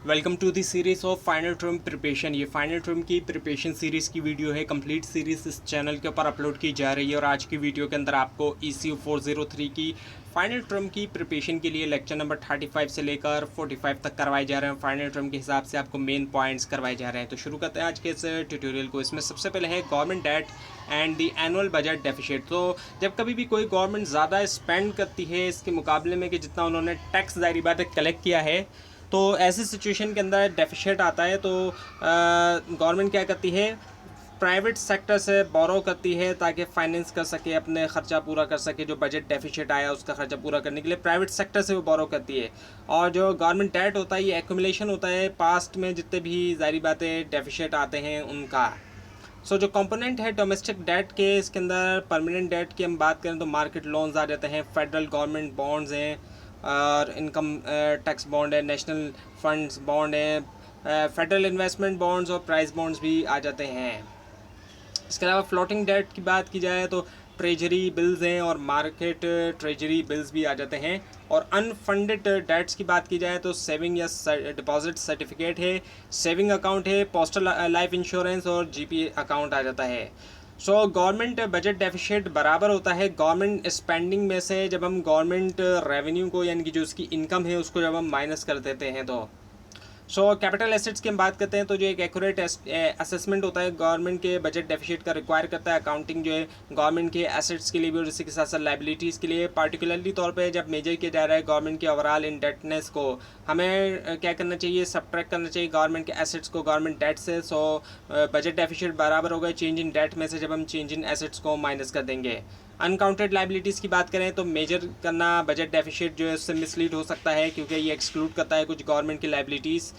Welcome to the series of final term preparation. ये final term की preparation series की video है। Complete series इस चैनल के ऊपर अपलोड की जा रही है और आज की वीडियो के अंदर आपको ECU 403 की फाइनल टर्म की प्रिपरेशन के लिए लेक्चर नंबर 35 से लेकर 45 तक करवाए जा रहे हैं। फाइनल टर्म के हिसाब से आपको मेन पॉइंट्स करवाए जा रहे हैं। तो शुरू करते हैं आज के इस ट्यूटोरियल को। इसमें सबसे पहले है government debt and the annual budget deficit. तो जब कभी भी कोई गवर्नमेंट ज़्यादा स्पेंड करती है इसके मुकाबले में कि जितना उन्होंने टैक्स जारी बात है कलेक्ट किया है, तो ऐसी सिचुएशन के अंदर डेफिसिट आता है। तो गवर्नमेंट क्या करती है, प्राइवेट सेक्टर से बोरो करती है ताकि फाइनेंस कर सके, अपने खर्चा पूरा कर सके। जो बजट डेफिसिट आया उसका खर्चा पूरा करने के लिए प्राइवेट सेक्टर से वो बोरो करती है। और जो गवर्नमेंट डेट होता है ये एक्यूमुलेशन होता है पास्ट में जितने भी जारी बातें डेफिसिट आते हैं उनका। जो कंपोनेंट है डोमेस्टिक डेट के, इसके अंदर परमानेंट डेट की हम बात करें तो मार्केट लोन्स आ जाते हैं, फेडरल गवर्नमेंट बॉन्ड्स हैं और इनकम टैक्स बॉन्ड है, नेशनल फंड्स बॉन्ड है, फेडरल इन्वेस्टमेंट बॉन्ड्स और प्राइस बॉन्ड्स भी आ जाते हैं। इसके अलावा फ्लोटिंग डेट की बात की जाए तो ट्रेजरी बिल्स हैं और मार्केट ट्रेजरी बिल्स भी आ जाते हैं। और अनफंडेड डेट्स की बात की जाए तो सेविंग या डिपॉजिट सर्टिफिकेट है, सेविंग अकाउंट है, पोस्टल लाइफ इंश्योरेंस और GP अकाउंट आ जाता है। गवर्नमेंट बजट डेफिसिट बराबर होता है गवर्नमेंट स्पेंडिंग में से जब हम गवर्नमेंट रेवेन्यू को यानी कि जो उसकी इनकम है उसको जब हम माइनस कर देते हैं। तो कैपिटल एसेट्स की हम बात करते हैं तो जो एक एक्यूरेट असेसमेंट होता है गवर्नमेंट के बजट डेफिसिट का रिक्वायर करता है अकाउंटिंग जो है गवर्नमेंट के एसेट्स के लिए भी और इसी के साथ साथ लाइबिलिटीज़ के लिए। पार्टिकुलरली तौर पे जब मेजर किया जा रहा है गवर्नमेंट के ओवरऑल इंडेटनेस को, हमें क्या करना चाहिए, सब्ट्रैक्ट करना चाहिए गवर्नमेंट के एसेट्स को गवर्नमेंट डेट से। बजट डेफिसिट बराबर होगा चेंज इन डेट में से जब हम चेंज इन एसेट्स को माइनस कर देंगे। अनकाउंटेड लाइबिलिटीज़ की बात करें तो मेजर करना बजट डेफिसिट जो है उससे मिसलीड हो सकता है क्योंकि ये एक्सक्लूड करता है कुछ गवर्नमेंट की लाइबिलिटीज़।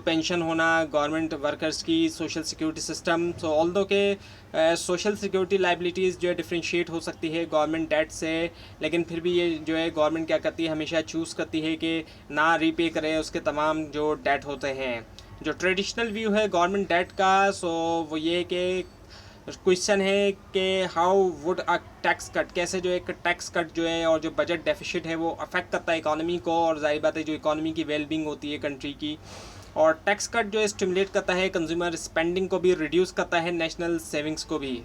पेंशन होना गवर्नमेंट वर्कर्स की, सोशल सिक्योरिटी सिस्टम। ऑल दो के सोशल सिक्योरिटी लाइबिलिटीज़ जो है डिफ्रेंशिएट हो सकती है गवर्नमेंट डेट से, लेकिन फिर भी ये जो है गवर्नमेंट क्या करती है हमेशा चूज़ करती है कि ना रीपे करे उसके तमाम जो डेट होते हैं। जो ट्रेडिशनल व्यू है गवर्नमेंट डेट का, वो ये कि क्वेश्चन है कि how would a tax cut, कैसे जो एक टैक्स कट जो है और जो बजट डेफिसिट है वो अफेक्ट करता है इकोनॉमी को, और जाहिर बात है जो इकोनॉमी की वेलबींग होती है कंट्री की। और टैक्स कट जो है स्टिमुलेट करता है कंज्यूमर स्पेंडिंग को भी, रिड्यूस करता है नेशनल सेविंग्स को भी।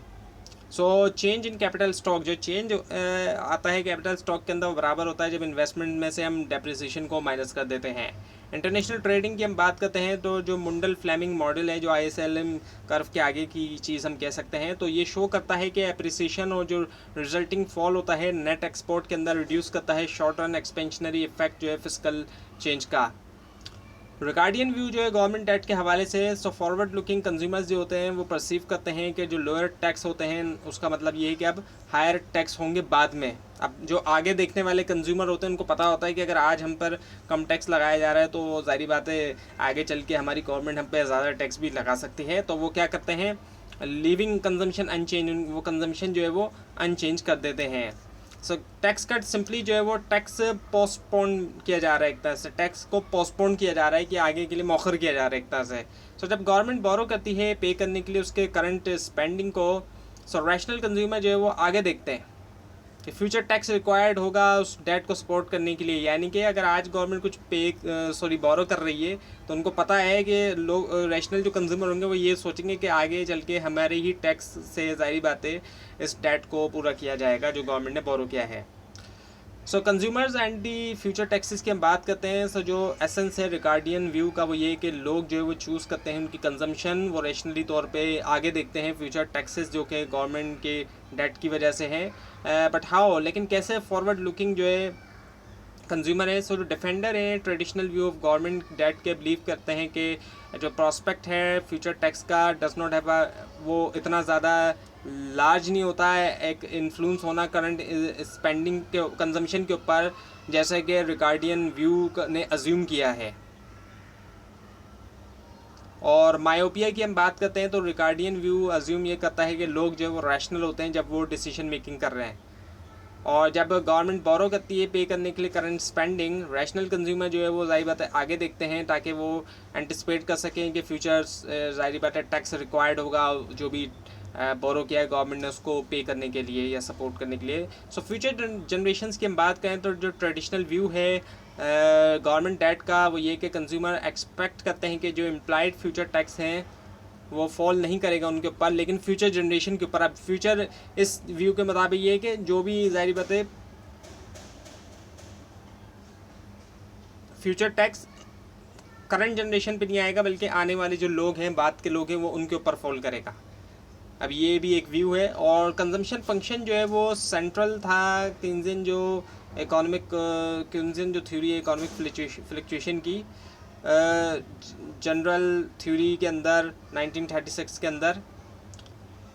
चेंज इन कैपिटल स्टॉक, जो चेंज आता है कैपिटल स्टॉक के अंदर बराबर होता है जब इन्वेस्टमेंट में से हम डेप्रिसिएशन को माइनस कर देते हैं। इंटरनेशनल ट्रेडिंग की हम बात करते हैं तो जो मुंडल फ्लेमिंग मॉडल है जो ISLM कर्व के आगे की चीज़ हम कह सकते हैं, तो ये शो करता है कि एप्रिसिएशन और जो रिजल्टिंग फॉल होता है नेट एक्सपोर्ट के अंदर रिड्यूस करता है शॉर्ट रन एक्सपेंशनरी इफेक्ट जो है फिस्कल चेंज का। रिगार्डियन व्यू जो है गवर्नमेंट डेट के हवाले से, फॉरवर्ड लुकिंग कंज्यूमर्स जो होते हैं वो परसीव करते हैं कि जो लोअर टैक्स होते हैं उसका मतलब ये है कि अब हायर टैक्स होंगे बाद में। अब जो आगे देखने वाले कंज्यूमर होते हैं उनको पता होता है कि अगर आज हम पर कम टैक्स लगाया जा रहा है तो जाहिर बात है आगे चल के हमारी गवर्नमेंट हम पे ज़्यादा टैक्स भी लगा सकती है। तो वो क्या करते हैं, लिविंग कंजम्पशन अनचेंज, वो कंजम्पशन जो है वो अनचेंज कर देते हैं। टैक्स कट सिंपली जो है वो टैक्स पोस्टपोन किया जा रहा है, एक तरह से टैक्स को पोस्टपोन किया जा रहा है कि आगे के लिए मौखर किया जा रहा है एक तरह से। जब गवर्नमेंट बोरो करती है पे करने के लिए उसके करंट स्पेंडिंग को, रैशनल कंज्यूमर जो है वो आगे देखते हैं कि फ्यूचर टैक्स रिक्वायर्ड होगा उस डेट को सपोर्ट करने के लिए। यानी कि अगर आज गवर्नमेंट कुछ बोरो कर रही है तो उनको पता है कि लोग रैशनल जो कंज्यूमर होंगे वो ये सोचेंगे कि आगे चल के हमारे ही टैक्स से जारी बातें इस डेट को पूरा किया जाएगा जो गवर्नमेंट ने बोरो किया है। Consumers and the future taxes की हम बात करते हैं। जो एसेंस है रिगार्डियन व्यू का वो ये कि लोग जो है वो चूज़ करते हैं उनकी कंजम्पशन, वो रेशनली तौर पे आगे देखते हैं फ्यूचर टैक्सेस जो कि गवर्नमेंट के डेट की वजह से हैं। बट हाउ, लेकिन कैसे फॉरवर्ड लुकिंग जो है कंज्यूमर है। जो डिफेंडर है traditional view of government debt के बिलीव करते हैं कि जो प्रॉस्पेक्ट है फ्यूचर टैक्स का डज नॉट हैव वो इतना ज़्यादा लार्ज नहीं होता है एक इन्फ्लुएंस होना करंट स्पेंडिंग के कंजम्पशन के ऊपर, जैसे कि रिगार्डियन व्यू ने अज्यूम किया है। और मायोपिया की हम बात करते हैं तो रिगार्डियन व्यू अज्यूम ये करता है कि लोग जो है वो रैशनल होते हैं जब वो डिसीजन मेकिंग कर रहे हैं। और जब गवर्नमेंट बोरो करती है पे करने के लिए करंट स्पेंडिंग, रैशनल कंज्यूमर जो है वो जाहिर बात है आगे देखते हैं ताकि वो एंटिसिपेट कर सकें कि फ्यूचर जाहिर बात है टैक्स रिक्वायर्ड होगा जो भी बोरो किया है गवर्नमेंट ने उसको पे करने के लिए या सपोर्ट करने के लिए। फ्यूचर जनरेशन्स की हम बात करें तो जो ट्रेडिशनल व्यू है गवर्नमेंट डेट का वो ये कि कंज्यूमर एक्सपेक्ट करते हैं कि जो इम्प्लाइड फ्यूचर टैक्स हैं वो फॉल नहीं करेगा उनके ऊपर, लेकिन फ्यूचर जनरेशन के ऊपर। अब फ्यूचर इस व्यू के मुताबिक ये है कि जो भी ज़ाहिर बात है फ्यूचर टैक्स करंट जनरेशन पे नहीं आएगा, बल्कि आने वाले जो लोग हैं, बाद के लोग हैं, वो उनके ऊपर फॉल करेगा। अब ये भी एक व्यू है। और कंजम्पशन फंक्शन जो है वो सेंट्रल था किन्जियन जो इकोनॉमिक किन्जियन जो थ्योरी है इकोनॉमिक फ्लक्चुएशन की जनरल थ्योरी के अंदर 1936 के अंदर।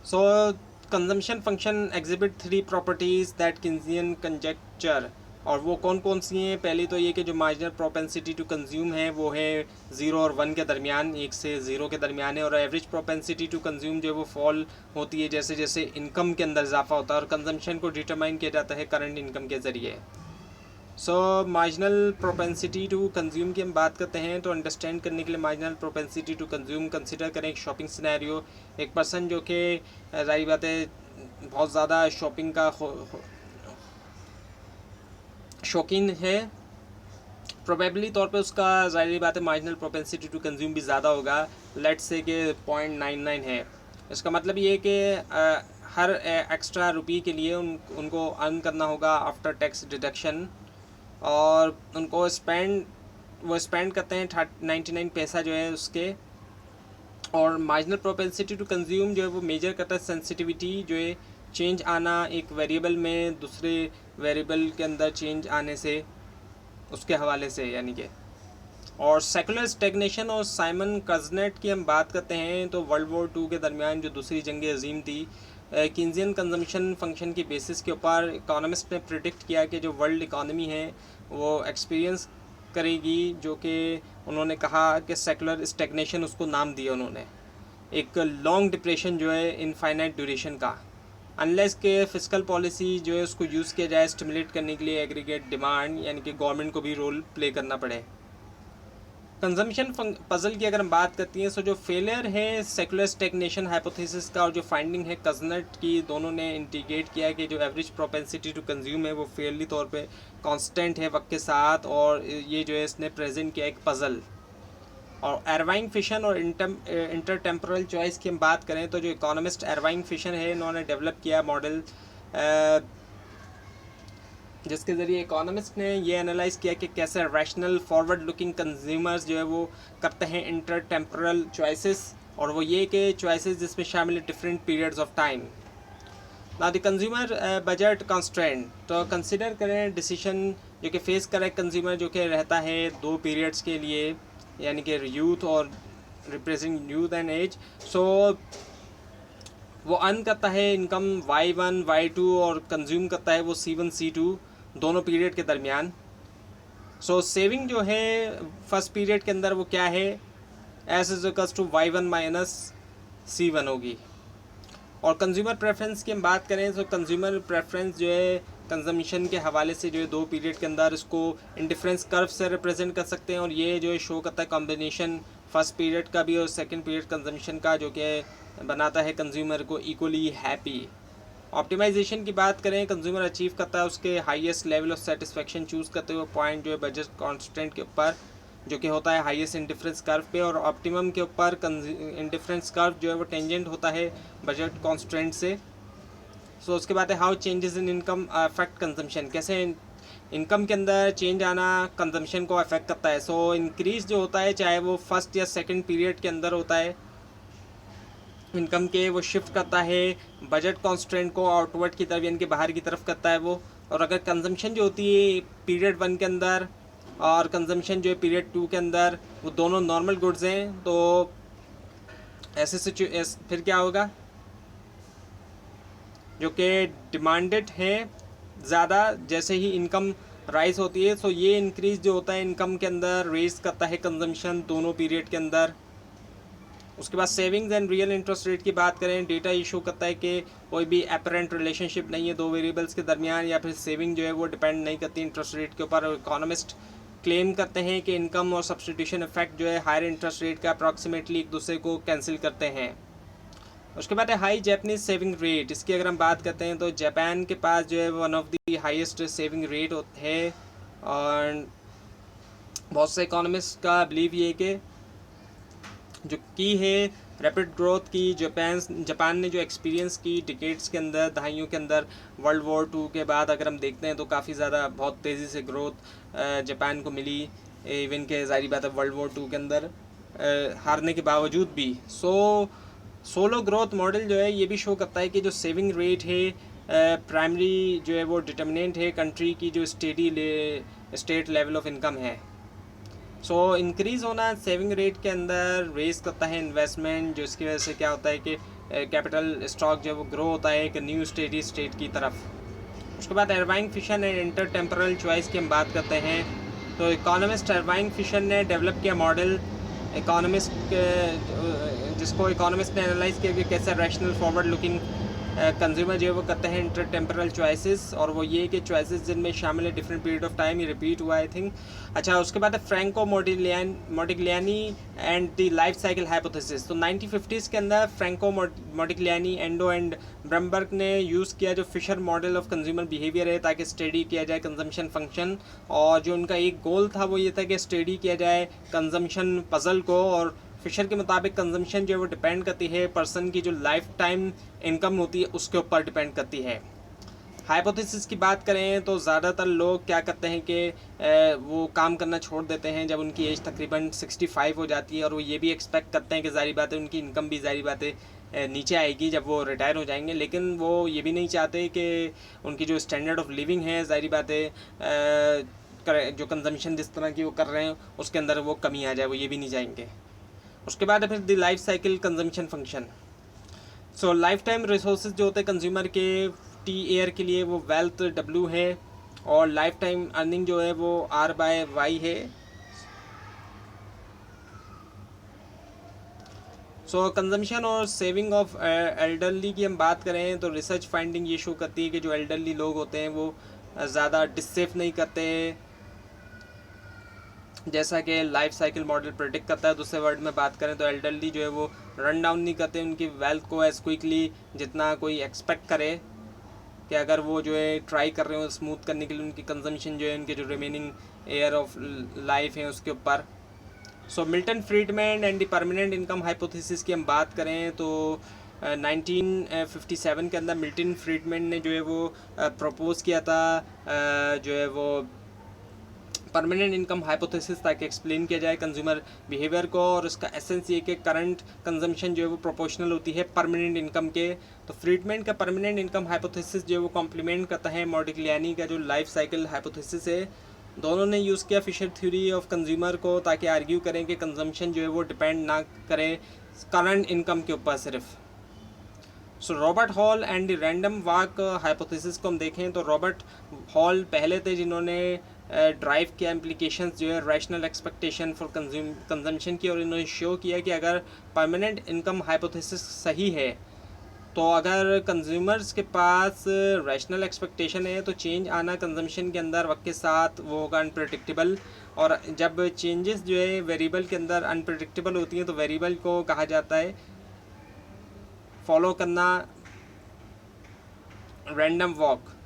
सो consumption function exhibit 3 properties that किन्जियन conjecture, और वो कौन कौन सी हैं? पहली तो ये कि जो मार्जिनल प्रोपेंसिटी टू कंज्यूम है वो है 0 और 1 के दरमियान, 1 से 0 के दरमियान है। और एवरेज प्रोपेंसिटी टू कंज्यूम जो है वो फॉल होती है जैसे जैसे इनकम के अंदर इजाफा होता है, और कंजम्पशन को डिटरमाइन किया जाता है करंट इनकम के ज़रिए। So marginal propensity to consume की हम बात करते हैं तो अंडरस्टैंड करने के लिए marginal propensity to consume consider करें एक शॉपिंग सिनेरियो। एक पर्सन जो कि जाहिर बात है बहुत ज़्यादा शॉपिंग का शौकीन है, प्रोबेबली तौर पे उसका ज़ाहिर बात है मार्जिनल प्रोपेंसिटी टू कंज्यूम भी ज़्यादा होगा। लेट्स से कि 0.99 है। इसका मतलब ये है कि हर एक्स्ट्रा रुपये के लिए उनको अर्न करना होगा आफ्टर टैक्स डिडक्शन, और उनको वो स्पेंड करते हैं 99 पैसा जो है उसके। और मार्जिनल प्रोपेंसिटी टू कंज्यूम जो है वो मेजर करता है सेंसिटिविटी जो है चेंज आना एक वेरिएबल में दूसरे वेरिएबल के अंदर चेंज आने से, उसके हवाले से यानी कि। और सेकुलर स्टेगनेशन और साइमन कजनेट की हम बात करते हैं तो वर्ल्ड वॉर 2 के दरमियान जो दूसरी जंग अजीम थी, किन्जियन कंजम्पशन फंक्शन की बेसिस के ऊपर इकोनॉमिस्ट ने प्रिडिक्ट किया कि जो वर्ल्ड इकॉनमी है वो एक्सपीरियंस करेगी, जो कि उन्होंने कहा कि सेकुलर स्टेगनेशन उसको नाम दिया उन्होंने, एक लॉन्ग डिप्रेशन जो है इनफाइनाइट ड्यूरेशन का, अनलेस के फिस्कल पॉलिसी जो है उसको यूज़ किया जाए स्टिमुलेट करने के लिए एग्रीगेट डिमांड, यानी कि गवर्नमेंट को भी रोल प्ले करना पड़े। कंजम्पशन पजल की अगर हम बात करती हैं तो जो फेलियर है सेकुलर स्टेगनेशन हाइपोथेसिस का और जो फाइंडिंग है कजनेट की, दोनों ने इंटीग्रेट किया है कि जो एवरेज प्रोपेंसिटी टू कंज्यूम है वो फेयरली तौर पे कांस्टेंट है वक्त के साथ, और ये जो है इसने प्रेजेंट किया एक पजल। और एरवाइन फिशन और इंटरटेम्पोरल चॉइस की हम बात करें तो जो इकोनॉमिस्ट एरवाइन फिशन है इन्होंने डेवलप किया मॉडल जिसके ज़रिए इकोनॉमिस्ट ने ये एनालाइज किया कि कैसे रैशनल फॉरवर्ड लुकिंग कंज्यूमर्स जो है वो करते हैं इंटरटेम्पोरल चॉइसेस, और वो ये कि चॉइसेस जिसमें शामिल है डिफरेंट पीरियड्स ऑफ टाइम। ना द कंज्यूमर बजट कंस्ट्रेंट, तो कंसिडर करें डिसीजन जो कि फेस करे कंज्यूमर जो कि रहता है 2 पीरियड्स के लिए, यानी कि यूथ और रिप्रेजेंट यूथ एंड एज। सो वो अर्न करता है इनकम Y1 Y2 और कंज्यूम करता है वो C1 C2 दोनों पीरियड के दरमियान। सो सेविंग जो है फर्स्ट पीरियड के अंदर वो क्या है, S = Y1 माइनस C1 होगी। और कंज्यूमर प्रेफरेंस की हम बात करें तो कंज्यूमर प्रेफरेंस जो है कंजम्पशन के हवाले से जो है 2 पीरियड के अंदर इसको इंडिफरेंस कर्व से रिप्रेजेंट कर सकते हैं, और ये जो है शो करता है कॉम्बिनेशन फर्स्ट पीरियड का भी और सेकंड पीरियड कंजम्पशन का, जो कि बनाता है कंज्यूमर को इक्वली हैप्पी। ऑप्टिमाइजेशन की बात करें, कंज्यूमर अचीव करता है उसके highest level of satisfaction choose करते हुए पॉइंट जो है बजट कांस्टेंट के ऊपर, जो कि होता है हाईएस्ट इंडिफरेंस कर्व पे, और ऑप्टिमम के ऊपर इंडिफरेंस कर्व जो है वो टेंजेंट होता है बजट कांस्टेंट से। सो उसके बाद है how changes in income affect consumption, कैसे इनकम के अंदर चेंज आना कंजम्पशन को अफेक्ट करता है। सो इंक्रीज जो होता है चाहे वो फर्स्ट या सेकंड पीरियड के अंदर होता है इनकम के, वो शिफ्ट करता है बजट कॉन्स्टेंट को आउटवर्ड की तरफ यानी कि बाहर की तरफ करता है वो। और अगर कंजम्पशन जो होती है पीरियड 1 के अंदर और कंजम्पशन जो है पीरियड 2 के अंदर वो दोनों नॉर्मल गुड्स हैं, तो ऐसे फिर क्या होगा, जो कि डिमांडेड है ज़्यादा जैसे ही इनकम राइज होती है। सो ये इंक्रीज जो होता है इनकम के अंदर रेज करता है कंजम्पशन दोनों पीरियड के अंदर। उसके बाद savings and real interest rate की बात करें, डेटा इशू करता है कि कोई भी अपरेंट रिलेशनशिप नहीं है 2 वेरिएबल्स के दरमियान, या फिर सेविंग जो है वो डिपेंड नहीं करती इंटरेस्ट रेट के ऊपर। इकोनॉमिस्ट क्लेम करते हैं कि इनकम और सब्सटीट्यूशन इफेक्ट जो है हायर इंटरेस्ट रेट का अप्रॉक्सीमेटली एक दूसरे को कैंसिल करते हैं। उसके बाद है हाई जैपनीज सेविंग रेट, इसकी अगर हम बात करते हैं तो जापान के पास जो है one of the highest saving rate है, और बहुत से इकोनॉमिस्ट का बिलीव ये है कि जो की है रैपिड ग्रोथ की जापान ने जो एक्सपीरियंस की डिकेड्स के अंदर, दहाइयों के अंदर, वर्ल्ड वॉर 2 के बाद अगर हम देखते हैं तो काफ़ी ज़्यादा बहुत तेज़ी से ग्रोथ जापान को मिली। इवन के ज़ाहिर बात है वर्ल्ड वॉर 2 के अंदर हारने के बावजूद भी। सोलो ग्रोथ मॉडल जो है ये भी शो करता है कि जो सेविंग रेट है प्राइमरी जो है वो डिटर्मिनेंट है कंट्री की जो स्टेट लेवल ऑफ इनकम है। सो इंक्रीज़ होना सेविंग रेट के अंदर रेस करता है इन्वेस्टमेंट, जो इसकी वजह से क्या होता है कि कैपिटल स्टॉक जो वो ग्रो होता है एक न्यू स्टेट की तरफ। उसके बाद एरवाइन fission and inter temporal choice की हम बात करते हैं तो इकोनॉमिस्ट एरवाइन फिशन ने डेवलप किया मॉडल जिसको इकोनॉमिस्ट ने एनालाइज किया कि कैसे रैशनल फॉरवर्ड लुकिंग कंज्यूमर जो है वो करते हैं इंटर टेम्पोरल चॉइसेस, और वो ये कि चॉइसेस जिनमें शामिल है डिफरेंट पीरियड ऑफ टाइम, ये रिपीट हुआ आई थिंक। अच्छा, उसके बाद है Franco मोडिग्लियानी and the life cycle hypothesis. तो 1950s के अंदर फ्रैंको मोडिग्लियानी, एंडो एंड ब्रमबर्ग ने यूज़ किया जो Fisher model of consumer behaviour है ताकि स्टडी किया जाए कंजम्पशन फंक्शन, और जो उनका एक गोल था वो ये था कि स्टडी किया जाए कंजम्पशन पजल को। और फिशर के मुताबिक कंजम्पशन जो है वो डिपेंड करती है पर्सन की जो लाइफ टाइम इनकम होती है उसके ऊपर डिपेंड करती है। हाइपोथेसिस की बात करें तो ज़्यादातर लोग क्या करते हैं कि वो काम करना छोड़ देते हैं जब उनकी एज तकरीबन 65 हो जाती है, और वो ये भी एक्सपेक्ट करते हैं कि ज़ाहिर बात है उनकी इनकम भी ज़ाहिर बात है नीचे आएगी जब वो रिटायर हो जाएंगे, लेकिन वो ये भी नहीं चाहते कि उनकी जो स्टैंडर्ड ऑफ लिविंग है ज़ाहिर बात है जो कंजम्पशन जिस तरह की वो कर रहे हैं उसके अंदर वो कमी आ जाए, वो ये भी नहीं चाहेंगे। उसके बाद है फिर the life cycle consumption function. So life time resources जो होते हैं कंज्यूमर के टी एयर के लिए वो वेल्थ W है, और लाइफ टाइम अर्निंग जो है वो R/Y है। सो कंजम्पशन और सेविंग ऑफ एल्डरली की हम बात करें तो रिसर्च फाइंडिंग ये शो करती है कि जो एल्डरली लोग होते हैं वो ज़्यादा डिसेव नहीं करते जैसा कि लाइफ साइकिल मॉडल प्रेडिक्ट करता है। दूसरे वर्ड में बात करें तो एल्डरली जो है वो रन डाउन नहीं करते उनकी वेल्थ को एज क्विकली जितना कोई एक्सपेक्ट करे, कि अगर वो जो है ट्राई कर रहे हो स्मूथ करने के लिए उनकी कंजम्पशन जो है उनके जो रिमेनिंग एयर ऑफ लाइफ है उसके ऊपर। सो Milton Friedman and the permanent income hypothesis की हम बात करें तो 1957 के अंदर मिल्टन फ्रीडमैन ने जो है वो प्रपोज किया था जो है वो परमानेंट इनकम हाइपोथेसिस ताकि एक्सप्लेन किया जाए कंज्यूमर बिहेवियर को, और उसका एसेंस ये कि करंट कंजम्पशन जो है वो प्रोपोर्शनल होती है परमानेंट इनकम के। तो फ्रीडमैन का परमानेंट इनकम हाइपोथेसिस जो है वो कॉम्प्लीमेंट करता है मोडिग्लियानी का जो लाइफ साइकिल हाइपोथेसिस है। दोनों ने यूज़ किया फिशर थ्योरी ऑफ कंज्यूमर को ताकि आर्ग्यू करें कि कंजम्पशन जो है वो डिपेंड ना करे करंट इनकम के ऊपर सिर्फ। सो Robert hall and the random walk hypothesis को हम देखें तो रॉबर्ट हॉल पहले थे जिन्होंने ड्राइव किया इम्प्लीकेशंस जो है रैशनल एक्सपेक्टेशन फॉर कंजम्पशन की, और इन्होंने शो किया कि अगर परमानेंट इनकम हाइपोथेसिस सही है तो अगर कंज्यूमर्स के पास रैशनल एक्सपेक्टेशन है तो चेंज आना कंजम्पशन के अंदर वक्त के साथ वो होगा अनप्रडिक्टेबल, और जब चेंजेस जो है वेरिएबल के अंदर अनप्रडिक्टेबल होती हैं तो वेरिएबल को कहा जाता है फॉलो करना रैंडम वॉक।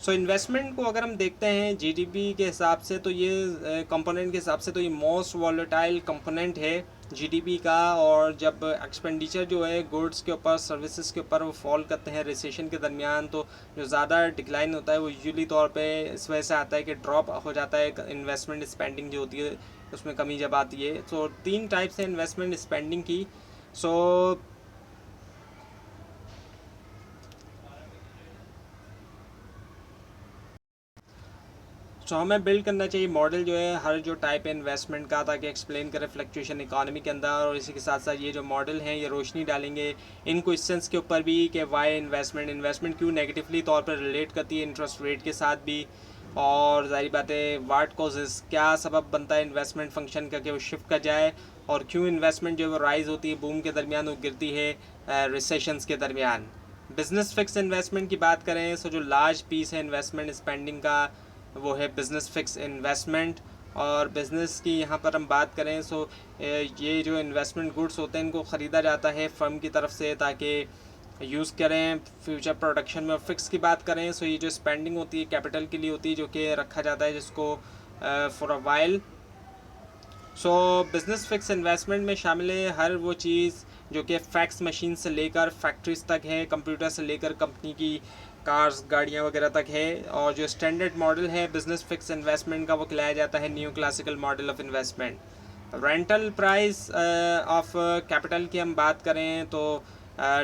सो इन्वेस्टमेंट को अगर हम देखते हैं जीडीपी के हिसाब से तो ये कंपोनेंट के हिसाब से तो ये मोस्ट वॉलेटाइल कंपोनेंट है जीडीपी का, और जब एक्सपेंडिचर जो है गुड्स के ऊपर सर्विसेज के ऊपर वो फॉल करते हैं रिसेशन के दरमियान तो जो ज़्यादा डिक्लाइन होता है वो यूजुअली तौर पे इस वजह से आता है कि ड्रॉप हो जाता है इन्वेस्टमेंट स्पेंडिंग जो होती है उसमें कमी जब आती है। सो 3 टाइप्स है इन्वेस्टमेंट स्पेंडिंग की। सो हमें बिल्ड करना चाहिए मॉडल जो है हर जो टाइप है इन्वेस्टमेंट का ताकि एक्सप्लेन करे फ्लक्चुएशन इकोनॉमी के अंदर, और इसी के साथ साथ ये जो मॉडल हैं ये रोशनी डालेंगे इन क्वेश्चंस के ऊपर भी कि वाई इन्वेस्टमेंट क्यों नेगेटिवली तौर पर रिलेट करती है इंटरेस्ट रेट के साथ भी, और जारी बात है वाट कॉजेज़ क्या सबब बनता है इन्वेस्टमेंट फंक्शन का कि वो शिफ्ट कर जाए, और क्यों इन्वेस्टमेंट जो है वो राइज़ होती है बूम के दरमियान वो गिरती है रिसेशंस के दरमियान। बिज़नेस फिक्स इन्वेस्टमेंट की बात करें तो जो लार्ज पीस है इन्वेस्टमेंट स्पेंडिंग का वो है बिज़नेस फिक्स इन्वेस्टमेंट, और बिज़नेस की यहाँ पर हम बात करें ये जो इन्वेस्टमेंट गुड्स होते हैं इनको ख़रीदा जाता है फर्म की तरफ से ताकि यूज़ करें फ्यूचर प्रोडक्शन में। और फिक्स की बात करें सो ये जो स्पेंडिंग होती है कैपिटल के लिए होती है, जो कि रखा जाता है जिसको for a while. So business fix investment में शामिल है हर वो चीज़ जो कि फैक्स मशीन से लेकर फैक्ट्रीज तक है, कंप्यूटर से लेकर कंपनी की कार्स गाड़ियाँ वगैरह तक है। और जो स्टैंडर्ड मॉडल है बिज़नेस फिक्स इन्वेस्टमेंट का वो कहलाया जाता है new classical model of investment. Rental price of capital की हम बात करें तो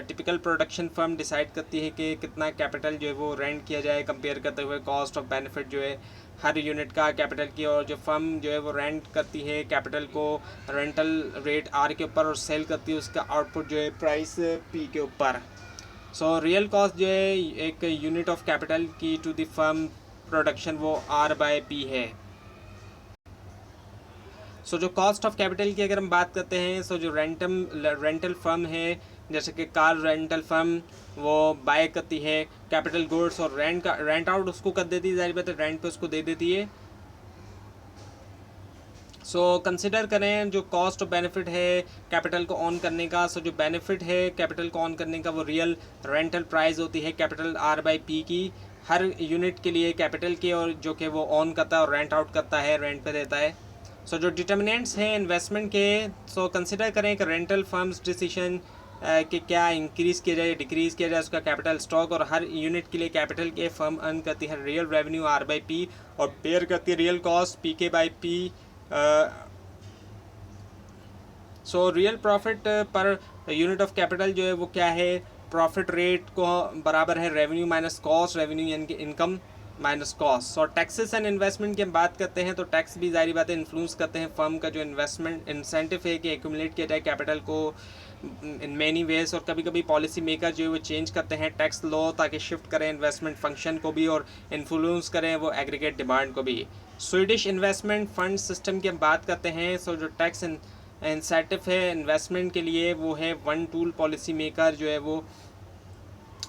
टिपिकल प्रोडक्शन फर्म डिसाइड करती है कि कितना कैपिटल जो है वो रेंट किया जाए, कंपेयर करते हुए कॉस्ट ऑफ बेनिफिट जो है हर यूनिट का कैपिटल की। और जो फर्म जो है वो रेंट करती है कैपिटल को रेंटल रेट आर के ऊपर और सेल करती है उसका आउटपुट जो है प्राइस पी के ऊपर। सो रियल कॉस्ट जो है एक यूनिट ऑफ कैपिटल की टू द फर्म प्रोडक्शन वो R/P है। सो जो कॉस्ट ऑफ कैपिटल की अगर हम बात करते हैं सो जो रेंटल फर्म है जैसे कि कार रेंटल फर्म वो बाय करती है कैपिटल गुड्स और रेंट आउट उसको कर देती है, जाहिर बात है रेंट पे उसको दे देती है। सो कंसिडर करें जो कॉस्ट और बेनिफिट है कैपिटल को ऑन करने का। सो जो बेनिफिट है कैपिटल को ऑन करने का वो रियल रेंटल प्राइस होती है कैपिटल R/P की हर यूनिट के लिए कैपिटल की, और जो कि वो ऑन करता है और रेंट आउट करता है, रेंट पे देता है। सो जो डिटर्मिनेंट्स हैं इन्वेस्टमेंट के, सो कंसिडर करें कि रेंटल फर्म्स डिसीजन कि क्या इंक्रीज़ किया जाए डिक्रीज़ किया जाए उसका कैपिटल स्टॉक, और हर यूनिट के लिए कैपिटल के फर्म अर्न करती है रियल रेवेन्यू R/P और बेयर करती है real cost PK/P। So real profit per unit of capital जो है वो क्या है, प्रॉफिट रेट को बराबर है रेवेन्यू माइनस कॉस्ट, रेवेन्यू यानी कि इनकम माइनस कॉस्ट। और टैक्सेस एंड इन्वेस्टमेंट की हम बात करते हैं तो टैक्स भी जारी बात है इन्फ्लुएंस करते हैं फर्म का जो इन्वेस्टमेंट इंसेंटिव है कि एक्यूमुलेट किया जाए कैपिटल को इन मैनी वेज। और कभी कभी पॉलिसी मेकर जो है वो चेंज करते हैं टैक्स लॉ ताकि शिफ्ट करें इन्वेस्टमेंट फंक्शन को भी और इन्फ्लुएंस करें वो एग्रीगेट डिमांड को भी। स्वीडिश इन्वेस्टमेंट फंड सिस्टम की हम बात करते हैं। सो जो टैक्स इंसेंटिव है इन्वेस्टमेंट के लिए वो है वन टूल पॉलिसी मेकर जो है वो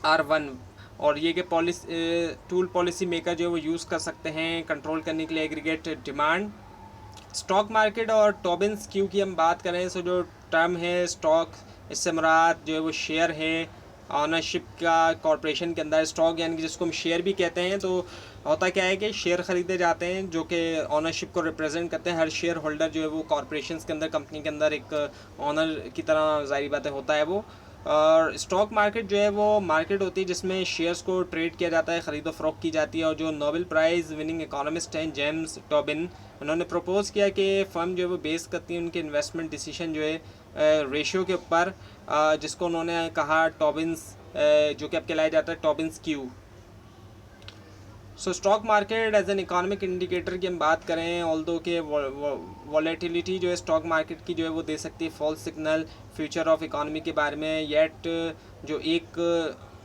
R1, और ये कि टूल पॉलिसी मेकर जो है वो यूज़ कर सकते हैं कंट्रोल करने के लिए एग्रीगेट डिमांड। स्टॉक मार्केट और टॉबिन्स क्यू की हम बात करें सो जो टर्म है स्टॉक, इससे मुराद जो है वो शेयर है ऑनरशिप का कॉरपोरेशन के अंदर। स्टॉक यानी कि जिसको हम शेयर भी कहते हैं, तो होता क्या है कि शेयर ख़रीदे जाते हैं जो कि ऑनरशिप को रिप्रेजेंट करते हैं। हर शेयर होल्डर जो है वो कॉरपोरेशन के अंदर कंपनी के अंदर एक ऑनर की तरह जाहिर बातें होता है वो। और स्टॉक मार्केट जो है वो मार्केट होती है जिसमें शेयर्स को ट्रेड किया जाता है, ख़रीदो फ़रोख्त की जाती है। और जो नोबेल प्राइज़ विनिंग इकोनॉमिस्ट हैं जेम्स टॉबिन, उन्होंने प्रपोज़ किया कि फ़र्म जो है वो बेस करती है उनके इन्वेस्टमेंट डिसीजन जो है रेशियो के ऊपर, जिसको उन्होंने कहा टॉबिन्स, जो कि अब कहलाया जाता है टॉबिन्स Q. So stock market as an economic indicator की हम बात करें ऑल्दो के वॉलेटिलिटी जो है स्टॉक मार्केट की जो है वो दे सकती है false signal future of economy के बारे में। येट जो एक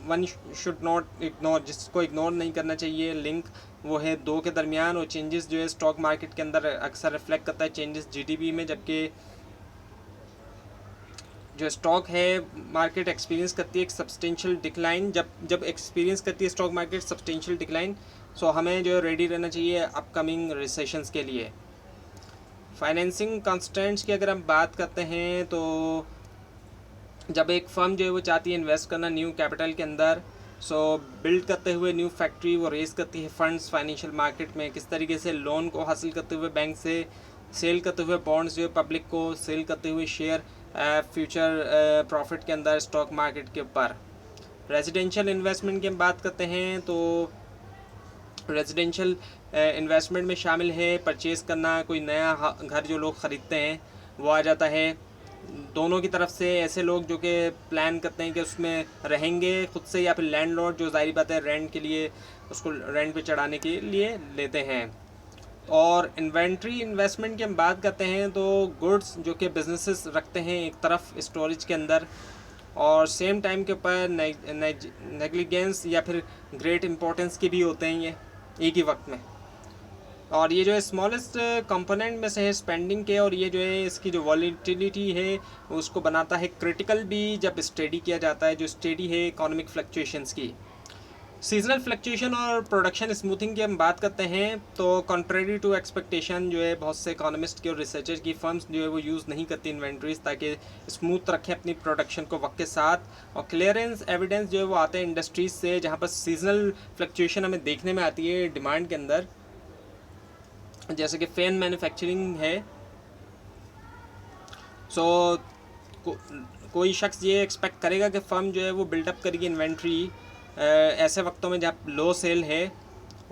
वन शुड नॉट इग्नोर, जिसको इग्नोर नहीं करना चाहिए लिंक, वो है दो के दरमियान। और चेंजेस जो है स्टॉक मार्केट के अंदर अक्सर रिफ्लेक्ट करता है चेंजेस GDP में, जबकि जो स्टॉक है मार्केट एक्सपीरियंस करती है एक सब्सटेंशियल डिक्लाइन। जब एक्सपीरियंस करती है स्टॉक मार्केट सब्सटेंशियल डिक्लाइन, सो हमें जो है रेडी रहना चाहिए अपकमिंग रिसेशंस के लिए। फाइनेंसिंग कंस्टेंट्स की अगर हम बात करते हैं तो जब एक फर्म जो है वो चाहती है इन्वेस्ट करना न्यू कैपिटल के अंदर, सो बिल्ड करते हुए न्यू फैक्ट्री वो रेज़ करती है फंड्स फाइनेंशियल मार्केट में, किस तरीके से लोन को हासिल करते हुए बैंक से, सेल करते हुए बॉन्ड्स जो है पब्लिक को, सेल करते हुए शेयर फ्यूचर प्रॉफिट के अंदर स्टॉक मार्केट के ऊपर। रेजिडेंशियल इन्वेस्टमेंट की हम बात करते हैं तो रेजिडेंशियल इन्वेस्टमेंट में शामिल है परचेज़ करना, कोई नया घर जो लोग ख़रीदते हैं वो आ जाता है। दोनों की तरफ से ऐसे लोग जो कि प्लान करते हैं कि उसमें रहेंगे खुद से, या फिर लैंडलॉर्ड जो जाहिर बात है रेंट के लिए उसको रेंट पे चढ़ाने के लिए लेते हैं। और इन्वेंट्री इन्वेस्टमेंट की हम बात करते हैं तो गुड्स जो कि बिजनेसेस रखते हैं एक तरफ स्टोरेज के अंदर, और सेम टाइम के ऊपर नेग्लिजेंस या फिर ग्रेट इंपॉर्टेंस के भी होते हैं ये एक ही वक्त में। और ये जो है स्मॉलेस्ट कंपोनेंट में से है स्पेंडिंग के, और ये जो है इसकी जो वॉलेटिलिटी है उसको बनाता है क्रिटिकल भी जब स्टडी किया जाता है, जो स्टडी है इकोनॉमिक फ्लक्चुएशंस की। सीजनल फ्लक्चुएशन और प्रोडक्शन स्मूथिंग की हम बात करते हैं तो कॉन्ट्रेरी टू एक्सपेक्टेशन जो है बहुत से इकोनॉमिस्ट की और रिसर्चर की फर्म्स जो है वो यूज़ नहीं करती इन्वेंट्रीज ताकि स्मूथ रखें अपनी प्रोडक्शन को वक्त के साथ। और क्लियरेंस एविडेंस जो है वो आते हैं इंडस्ट्रीज से जहाँ पर सीजनल फ्लक्चुएशन हमें देखने में आती है डिमांड के अंदर, जैसे कि फैन मैन्युफैक्चरिंग है। सो कोई शख्स ये एक्सपेक्ट करेगा कि फर्म जो है वो बिल्डअप करेगी इन्वेंट्री ऐसे वक्तों में जब लो सेल है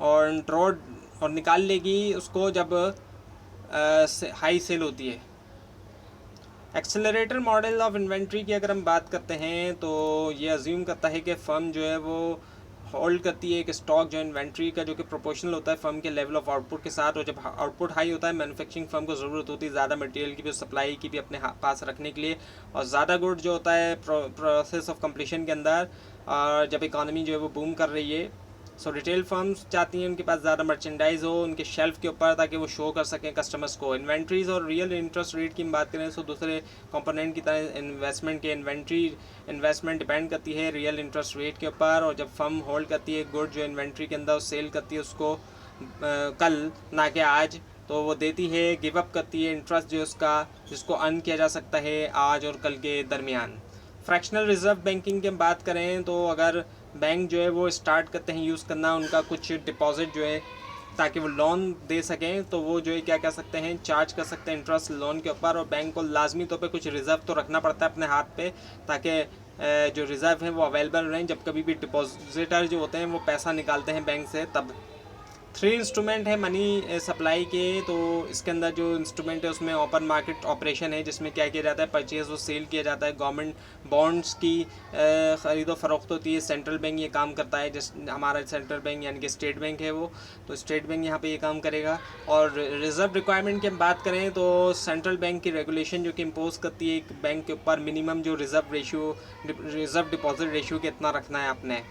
और ड्रॉ और निकाल लेगी उसको जब हाई सेल होती है। एक्सेलरेटर मॉडल ऑफ इन्वेंट्री की अगर हम बात करते हैं तो ये अज्यूम करता है कि फ़र्म जो है वो होल्ड करती है एक स्टॉक जो इन्वेंट्री का जो कि प्रोपोर्शनल होता है फर्म के लेवल ऑफ आउटपुट के साथ। और जब आउटपुट हाई होता है मैन्युफैक्चरिंग फर्म को ज़रूरत होती है ज़्यादा मटेरियल की भी, सप्लाई की भी अपने पास रखने के लिए, और ज़्यादा गुड जो होता है प्रोसेस ऑफ कंप्लीशन के अंदर। और जब इकॉनमी जो है वो बूम कर रही है सो रिटेल फर्म्स चाहती हैं उनके पास ज़्यादा मर्चेंडाइज हो उनके शेल्फ के ऊपर ताकि वो शो कर सकें कस्टमर्स को। इन्वेंट्रीज और रियल इंटरेस्ट रेट की हम बात करें तो दूसरे कंपोनेंट की तरह इन्वेस्टमेंट के इन्वेस्टमेंट डिपेंड करती है रियल इंटरेस्ट रेट के ऊपर। और जब फर्म होल्ड करती है गुड जो इन्वेंट्री के अंदर सेल करती है उसको कल ना कि आज, तो वो देती है गिव अप करती है इंटरेस्ट जो उसका जिसको अर्न किया जा सकता है आज और कल के दरमियान। फ्रैक्शनल रिजर्व बैंकिंग की हम बात करें तो अगर बैंक जो है वो स्टार्ट करते हैं यूज़ करना उनका कुछ डिपॉजिट जो है ताकि वो लोन दे सकें, तो वो जो है क्या कह सकते हैं चार्ज कर सकते हैं इंटरेस्ट लोन के ऊपर। और बैंक को लाजमी तौर पे कुछ रिज़र्व तो रखना पड़ता है अपने हाथ पे ताकि जो रिज़र्व है वो अवेलेबल रहें जब कभी भी डिपॉजिटर जो होते हैं वो पैसा निकालते हैं बैंक से तब। 3 इंस्ट्रूमेंट है मनी सप्लाई के, तो इसके अंदर जो इंस्ट्रूमेंट है उसमें ओपन मार्केट ऑपरेशन है जिसमें क्या किया जाता है परचेज़ और सेल किया जाता है। गवर्नमेंट बॉन्ड्स की ख़रीद व फरोख्त होती है। सेंट्रल बैंक ये काम करता है, जिस हमारा सेंट्रल बैंक यानी कि स्टेट बैंक है वो, तो स्टेट बैंक यहाँ पे ये काम करेगा। और रिज़र्व रिक्वायरमेंट की हम बात करें तो सेंट्रल बैंक की रेगुलेशन जो कि इम्पोज करती है एक बैंक के ऊपर मिनिमम जो रिज़र्व डिपॉजिट रेशियो कितना रखना है आपने।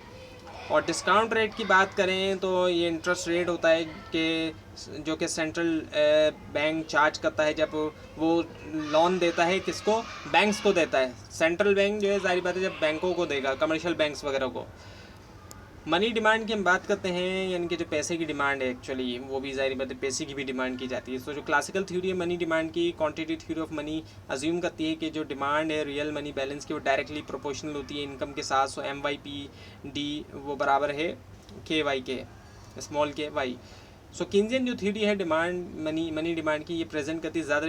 और डिस्काउंट रेट की बात करें तो ये इंटरेस्ट रेट होता है कि जो कि सेंट्रल बैंक चार्ज करता है जब वो लोन देता है किसको, बैंक्स को देता है। सेंट्रल बैंक जो है जाहिर बात है जब बैंकों को देगा, कमर्शियल बैंक्स वगैरह को। मनी डिमांड की हम बात करते हैं यानी कि जो पैसे की डिमांड है एक्चुअली वो भी जाहिर बात है पैसे की भी डिमांड की जाती है। तो जो क्लासिकल थ्योरी है मनी डिमांड की, quantity theory of money assume करती है कि जो डिमांड है रियल मनी बैलेंस की वो डायरेक्टली प्रोपोर्शनल होती है इनकम के साथ। सो MYPD वो बराबर है KY के, स्मॉल के वाई। सो किन्जियन जो थ्योरी है डिमांड मनी डिमांड की ये प्रेजेंट करती है ज़्यादा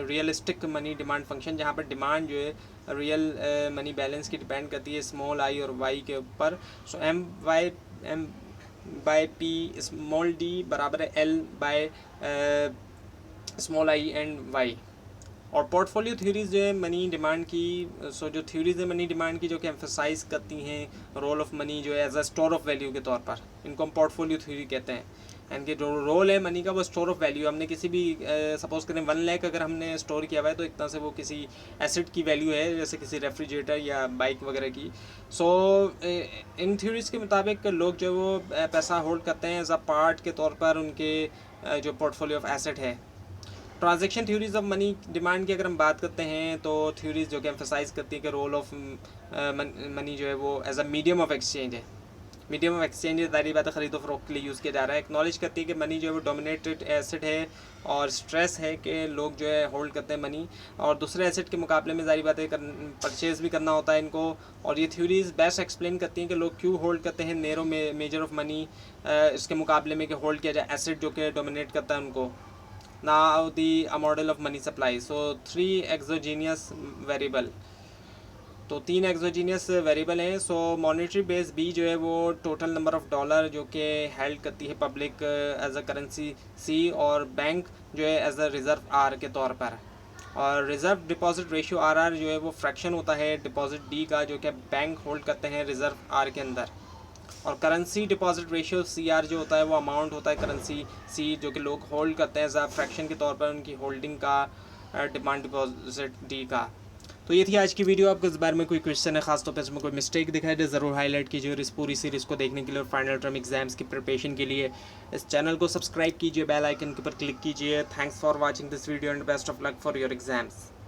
रियलिस्टिक मनी डिमांड फंक्शन जहाँ पर डिमांड जो है रियल मनी बैलेंस की डिपेंड करती है स्मॉल आई और वाई के ऊपर। सो M/P स्मॉल d बराबर है L/, small I and Y. और पोर्टफोलियो थ्योरीज जो है मनी डिमांड की, सो जो थ्योरीज है मनी डिमांड की जो कि एम्फेसाइज करती हैं रोल ऑफ मनी जो है as a store of value के तौर पर, इनको हम पोर्टफोलियो थ्योरी कहते हैं। यानी कि जो रोल है मनी का वो स्टोर ऑफ वैल्यू, हमने किसी भी सपोज करें 1 लाख अगर हमने स्टोर किया हुआ है तो एक तरह से वो किसी एसेट की वैल्यू है जैसे किसी रेफ्रिजरेटर या बाइक वगैरह की। सो इन थ्योरीज के मुताबिक लोग जो वो पैसा होल्ड करते हैं एज अ पार्ट के तौर पर उनके जो पोर्टफोलियो ऑफ एसेट है। Transaction theories of money demand की अगर हम बात करते हैं तो थ्योरीज जो कि एम्फेसाइज करती है कि रोल ऑफ मनी जो है वो as a medium of exchange है। मीडियम ऑफ एक्सचेंज जारी बात है ख़रीदो फरोख्त के लिए यूज़ किया जा रहा है। एक्नॉलेज करती है कि मनी जो है वो डोमिनेटेड एसेट है और स्ट्रेस है कि लोग जो है होल्ड करते हैं मनी और दूसरे एसेट के मुकाबले में जारी बात है परचेज़ भी करना होता है इनको। और ये थ्योरीज बेस्ट एक्सप्लेन करती हैं कि लोग क्यों होल्ड करते हैं नैरो मेजर ऑफ मनी इसके मुकाबले में कि होल्ड किया जाए एसेट जो कि डोमिनेट करता है उनको। Now the a model of money supply. So 3 exogenous variable, तो 3 एक्सोजीनियस वेरिएबल हैं। सो मॉनेटरी बेस B जो है वो टोटल नंबर ऑफ डॉलर जो कि हेल्ड करती है public as a currency C और बैंक जो है एज अ रिज़र्व R के तौर पर। और रिज़र्व डिपॉजिट रेशियो RR जो है वो फ्रैक्शन होता है डिपॉजिट D का जो कि बैंक होल्ड करते हैं रिज़र्व R के अंदर। और करेंसी डिपॉजिट रेशियो CR जो होता है वो अमाउंट होता है करेंसी C जो कि लोग होल्ड करते हैं एज अ फ्रैक्शन के तौर पर उनकी होल्डिंग का डिमांड डिपॉजिट D का। तो ये थी आज की वीडियो। आपको इस बारे में कोई क्वेश्चन है खास तौर पर इसमें कोई मिस्टेक दिखाई दे ज़रूर हाईलाइट कीजिए और इस पूरी सीरीज़ को देखने के लिए और फाइनल टर्म एग्जाम्स की प्रिपरेशन के लिए इस चैनल को सब्सक्राइब कीजिए, बेल आइकन के ऊपर क्लिक कीजिए। Thanks for watching this video and best of luck for your exams.